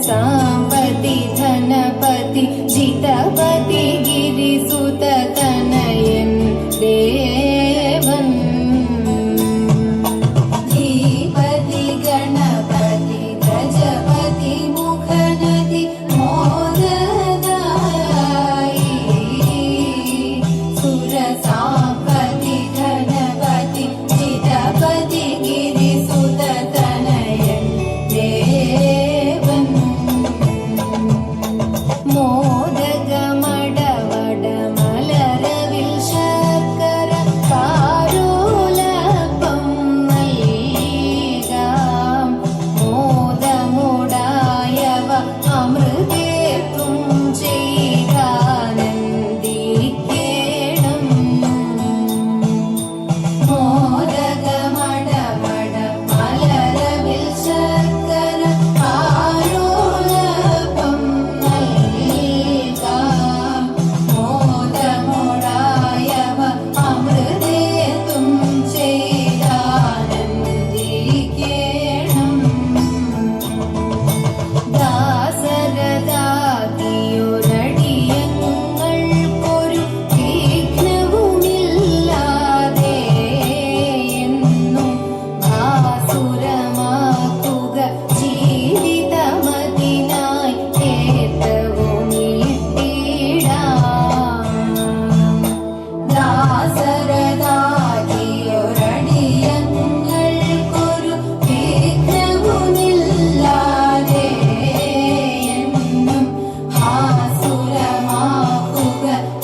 साम्पति धनपति जितपति गिरिसुत तनयन् देवन् धीपति गणपति गजपति मुखनदि मोददायि सुर साम्पति धनपति जितपति गिरिसुत तनयन् देवन् മോദകമടവട മലരവിൽ ശർക്കര കാരോലപ്പം നൽകാം മോദമുടായവ അമൃതേർക്കും ചെയ്താനന്ദിക്കേണം മോദകമടവട മലരവിൽ ശർക്കര കാരോലപ്പം നൽകാം മോദമുടായവ അമൃതേർക്കും ചെയ്താനന്ദിക്കേണം ദാസരദാതിയൊരടിയങ്ങൾക്കൊരു വിഘ്നവുമില്ലാതെ എന്നും ഭാസുരമാക്കുക ജീവിതമതിനായി ഏറ്റവുമിട്ടിടാം ദാസരദാതിയൊരടിയങ്ങൾക്കൊരു വിഘ്നവുമില്ലാതെ എന്നും ഭാസുരമാക്കുക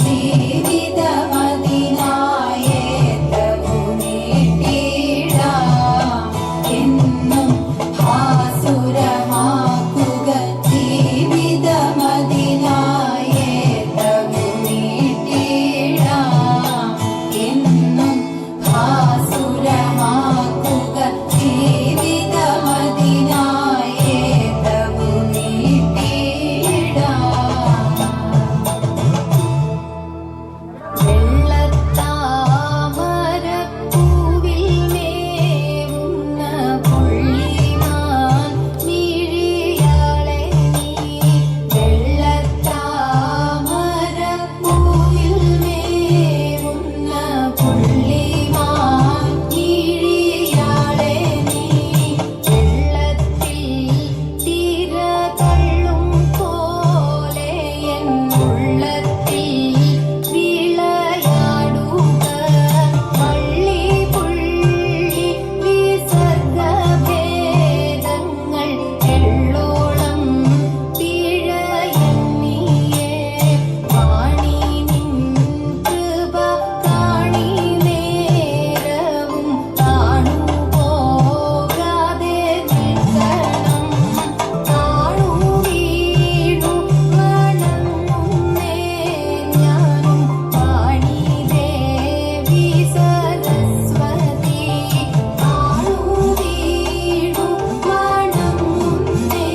ജീവിതമതിനായി ഏറ്റവുമിട്ടിടാം എന്നും ഭാസുരമാക്കുക ജീവിതമതിനായി ഏറ്റവുമിട്ടിടാം എന്നും ഭാസുരമാക്കുക ജീവിതമതിനായി ഏറ്റവുമിട്ടിടാം വെള്ളത്താമരപ്പൂവിൽ മേവുന്ന പുള്ളിമാൻ മിഴിയാളെ നീ വെള്ളത്താമരപ്പൂവിൽ മേവുന്ന പുള്ളിമാൻ മിഴിയാളെ നീ വെള്ളത്തിൽ തിര തള്ളും പോലെ എൻ ഉള്ളത്തിൽ വിളയാടുക പള്ളി പുള്ളി വിസർഗഭേദങ്ങൾ എള്ളോളം പിഴയെന്നിയേ വാണി നിൻ കൃപ കാണി നേരവും കാണുപോകാതെ നിൽക്കണം കാണു വീണു വണങ്ങുന്നേ ഞാനും വാണി ദേവി സരസ്വതി കാണു വീണു വണങ്ങുന്നേ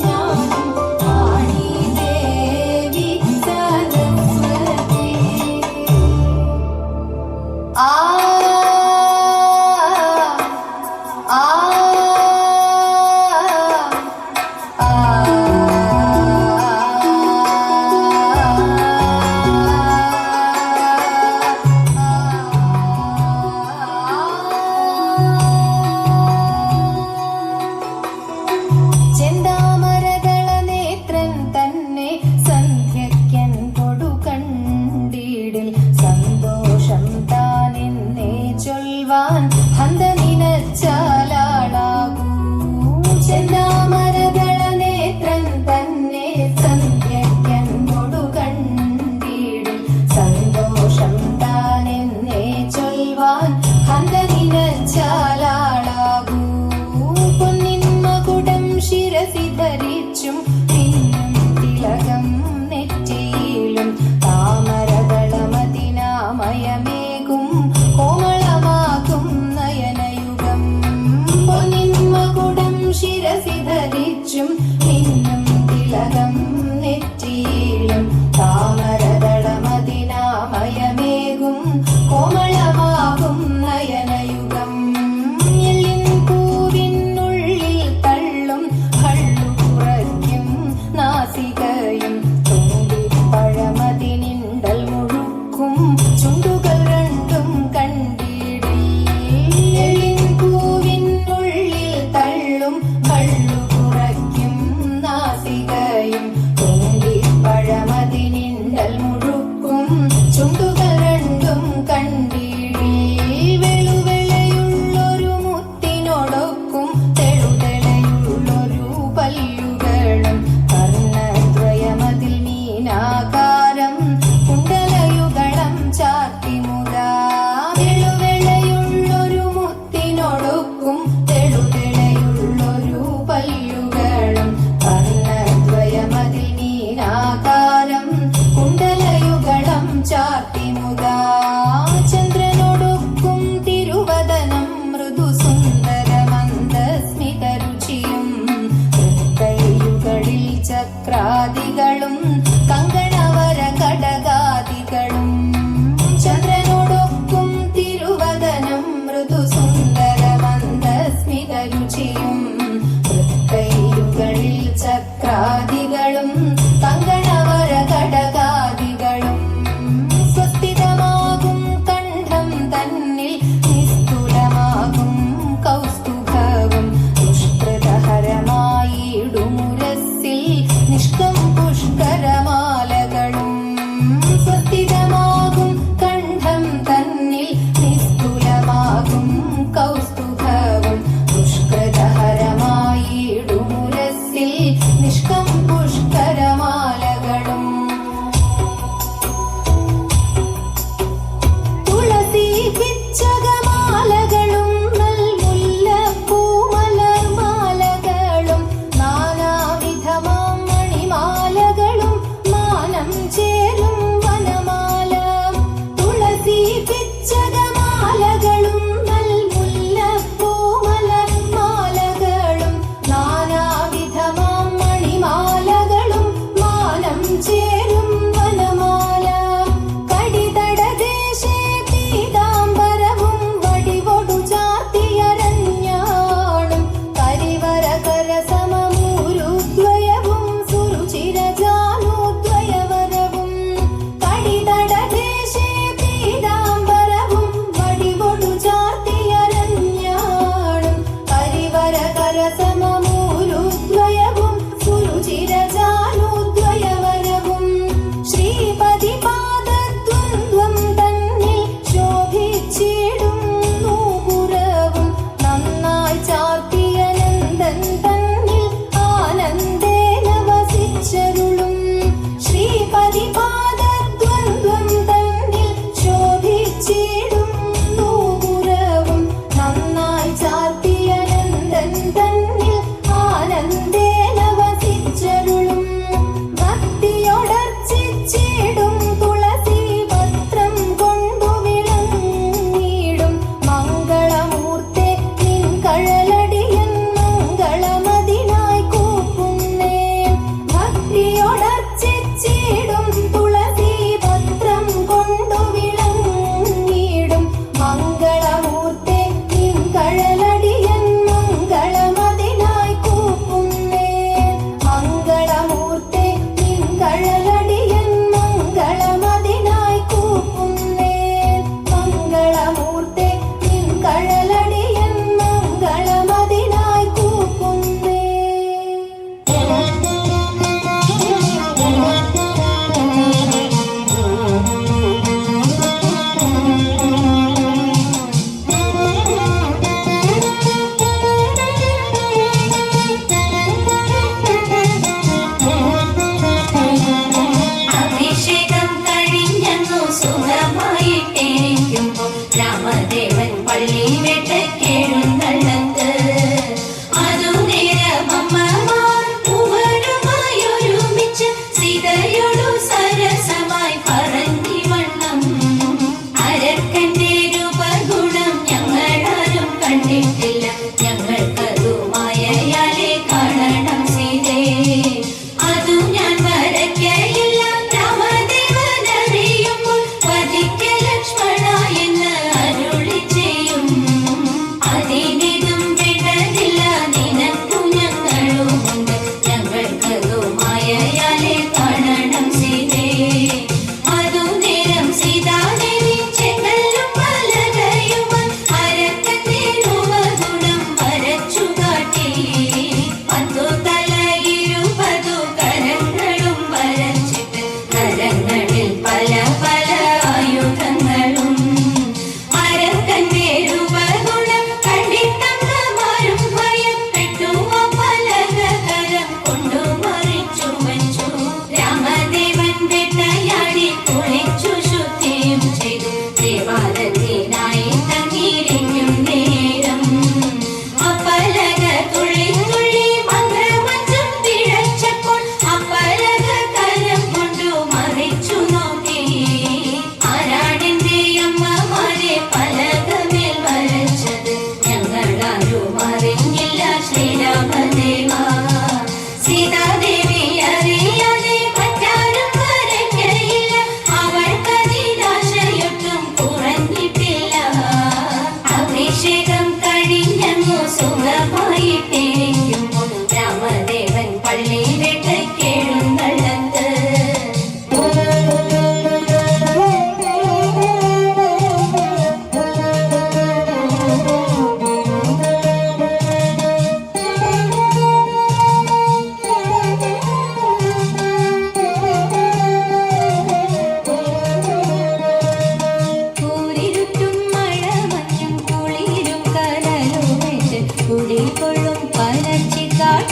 ഞാനും വാണി ദേവി സരസ്വതി ആ ആ ചെന്താമരദള നേത്രൻ തന്നെ സന്ധ്യയ്ക്കൻ കൊടുകണ്ടിടിൽ സന്തോഷം താനെന്നേ ചൊൽവാൻ ഹന്ത നിനച്ചാലാളാകൂ ചെന്താമരദള നേത്രൻ തന്നെ സന്ധ്യയ്ക്കൻ കൊടുകണ്ടിടിൽ സന്തോഷം താനെന്നേ ചൊൽവാൻ ഹന്ത നിനച്ചാലാളാകൂ പൊന്നിൻ മകുടം ശിരസി ധരിച്ചും പിന്നും തിലകം നെറ്റിയിലും താമരദളമതിനാമയമേകും കോമളമാകും നയനയുഗം പൊന്നിൻ മകുടം ശിരസി ധരിച്ചും പിന്നും തിലകം നെറ്റിയിലും താമരദളമതിനാമയമേകും കോമളമാകും നയനയുഗം സാക്ഷിയും തൃക്കൈകളിൽ ചക്രാദികളും കങ്കണവര ഘടകാദികളും സ്വസ്ഥിതമാകും കണ്ഠം തന്നിൽ നിസ്തുലമാകും കൗസ്തുഭവും ദുഷ്കൃതഹരമായിടുമുരസ്സിൽ നിഷ്കം പുഷ്കരമാലകളും സ്വസ്ഥിതമാകും കണ്ഠം തന്നിൽ നിസ്തുലമാകും കൗസ്തുഭവും ദുഷ്കൃതഹരമായിടുമുരസ്സിൽ നിഷ്കം പുഷ്കരമാലകളും തുളസി പിച്ചകമാലകളും നൽമുല്ലപ്പൂമലർമാലകളും നാനാവിധമാം മണിമാലകളും മാനം ചേരും വനമാല തുളസി പിച്ചകമാലകളും നൽമുല്ലപ്പൂമലർമാലകളും നാനാവിധമാം മണിമാലകളും മാനം ചേരും വനമാല കടിതടദേശേ പീതാംബരവും വടിവൊടു ചാർത്തിയരഞ്ഞാണും കരിവര കരസമമൂരുദ്വയവും സുരുചിരജാനുദ്വയവരവും കടിതടദേശേ പീതാംബരവും വടിവൊടു ചാർത്തിയരഞ്ഞാണും കരിവര കരസമമൂരുദ്വയവും സുരുചിരജാനുദ്വയവരവും ശ്രീപതി പാദദ്വന്ദ്വം തന്നിൽ ശോഭിച്ചിടും നൂപുരവും നന്നായി ചാർത്തിയ നന്ദൻ തന്നിൽ ആനന്ദേന വസിച്ചരുളും ശ്രീപതി പാദദ്വന്ദ്വം തന്നിൽ ശോഭിച്ചിടും നൂപുരവും നന്നായി ചാർത്തിയ നന്ദൻ തന്നിൽ ആനന്ദേന വസിച്ചരുളും ഭക്തിയോടർച്ചിച്ചിടും തുളസി പത്രം കൊണ്ടു വിളങ്ങിടും മംഗളമൂർത്തെ നിൻ കഴലടിയൻ മംഗളമതിനായി കൂപ്പുന്നേ ഭക്തിയോടർച്ചിച്ചിടും തുളസി പത്രം കൊണ്ടു വിളങ്ങിടും മംഗളമൂർത്തെ നിൻ കഴലടിയൻ മംഗളമതിനായി കൂപ്പുന്നേ മംഗളമൂർത്തെ നിൻ കഴലടിയൻ മംഗളമതിനായി കൂപ്പുന്നേ മംഗളമൂർത്തെ നിൻ കഴലടിയൻ മംഗളമതിനായി കൂപ്പുന്നേ അഭിഷേകം കഴിഞ്ഞു സുഖമായിട്ടിരിക്കുമ്പോൾ രാമദേവൻ പള്ളി വെട്ടക്കെഴുന്നള്ളത്ത് അതു നേരമമ്മമാർ മൂവരുമായി ഒരുമിച്ച് സീതയോടു സരസമായി പറഞ്ഞി വണ്ണം അരക്കന്റെ രൂപഗുണം ഞങ്ങളാരും കണ്ടിട്ടില്ല ഞങ്ങൾക്കതു മായയാലെ കാണണം സീതേ അതു ഞാൻ വരയ്ക്കയില്ല രാമദേവനറിയുമ്പോൾ വധിക്ക ലക്ഷ്മണ എന്ന് അരുളി ചെയ്യും അതിനിതും വിടതില്ല നിനക്കു ഞങ്ങളുമുണ്ട് ഞങ്ങൾക്കതു മായയാലെ കാണണം സീതേ അതു നേരം സീതാദേവി ചെങ്കല്ലും പലകയുമായി അരക്കത്തെ രൂപഗുണം വരച്ചു സുഖമായിട്ടിരിക്കുമ്പോൾ രാമദേവൻ പള്ളി വേട്ടയ്ക്കെഴുന്നള്ളത്ത്. കൂരിരുട്ടും മഴമഞ്ഞും കുളിരും കനലുമേറ്റ് കുടികൊള്ളും പനച്ചിക്കാട്ടമരുമമ്മേ.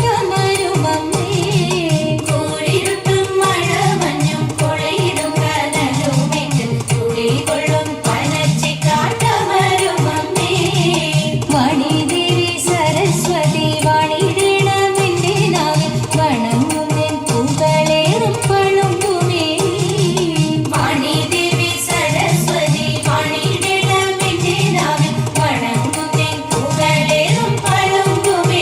കൂരിരുട്ടും മഴമഞ്ഞും കുളിരും കനലുമേറ്റ് കുടികൊള്ളും പനച്ചിക്കാട്ടമരുമമ്മേ. വാണിദേവി സരസ്വതി വാണിടണമെന്റെ നാവിൽ വണങ്ങുമെൻ പൂക്കളേറും പളുങ്കുമേ. വാണിദേവി സരസ്വതി വാണിടണമെന്റെ നാവിൽ വണങ്ങുമെൻ പൂക്കളേറും പളുങ്കുമേ.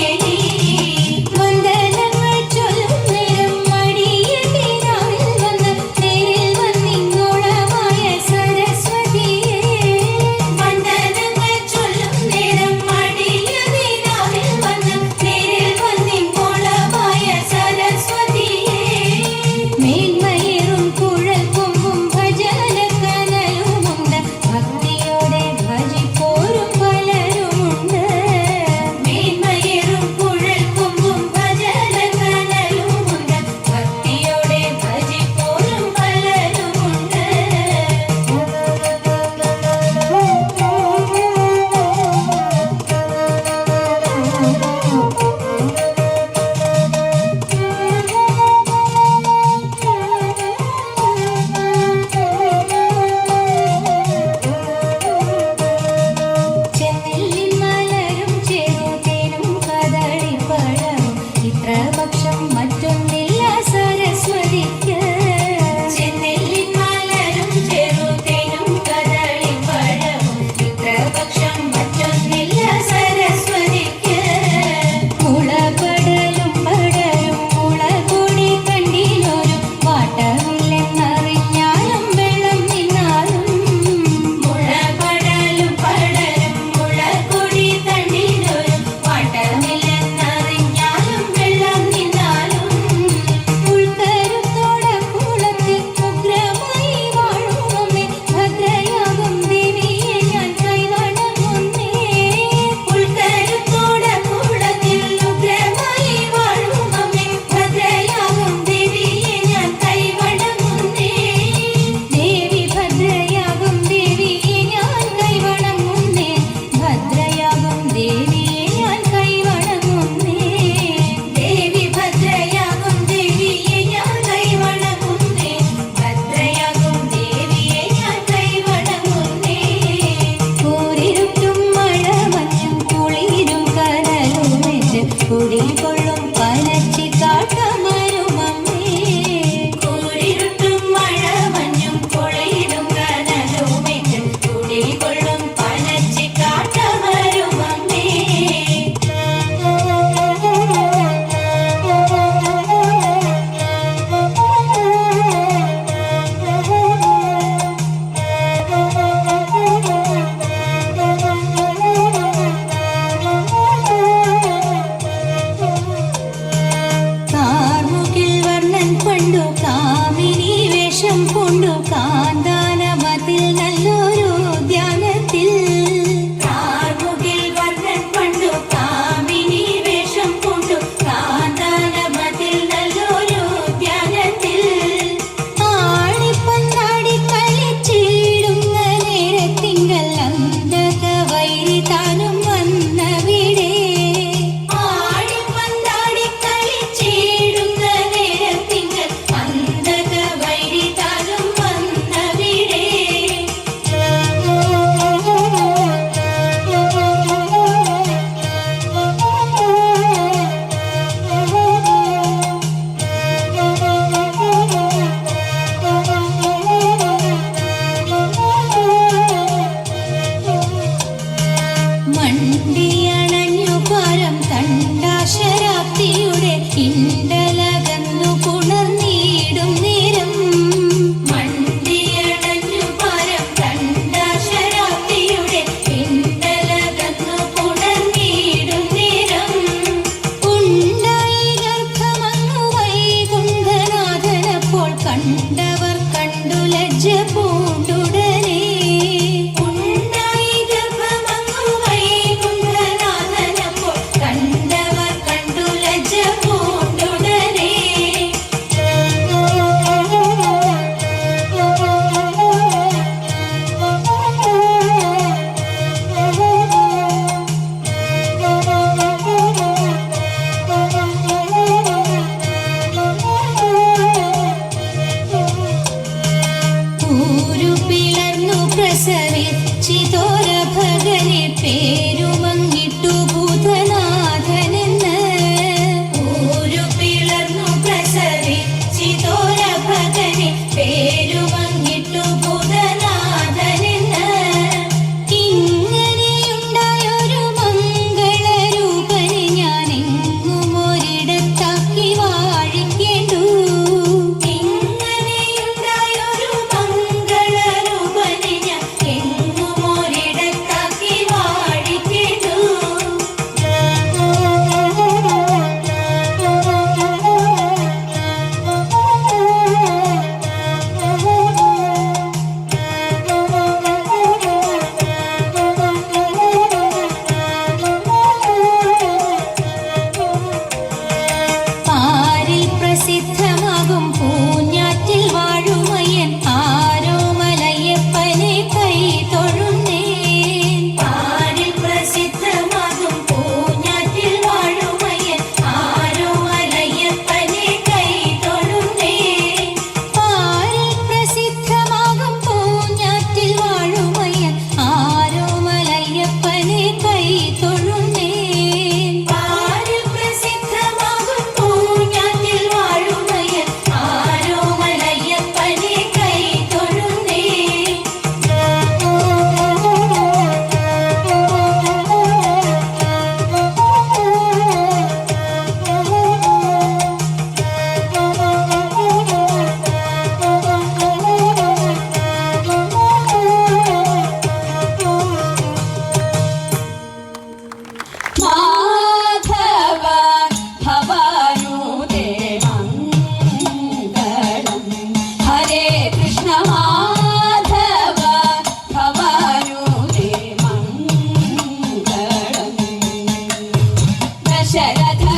ശരധ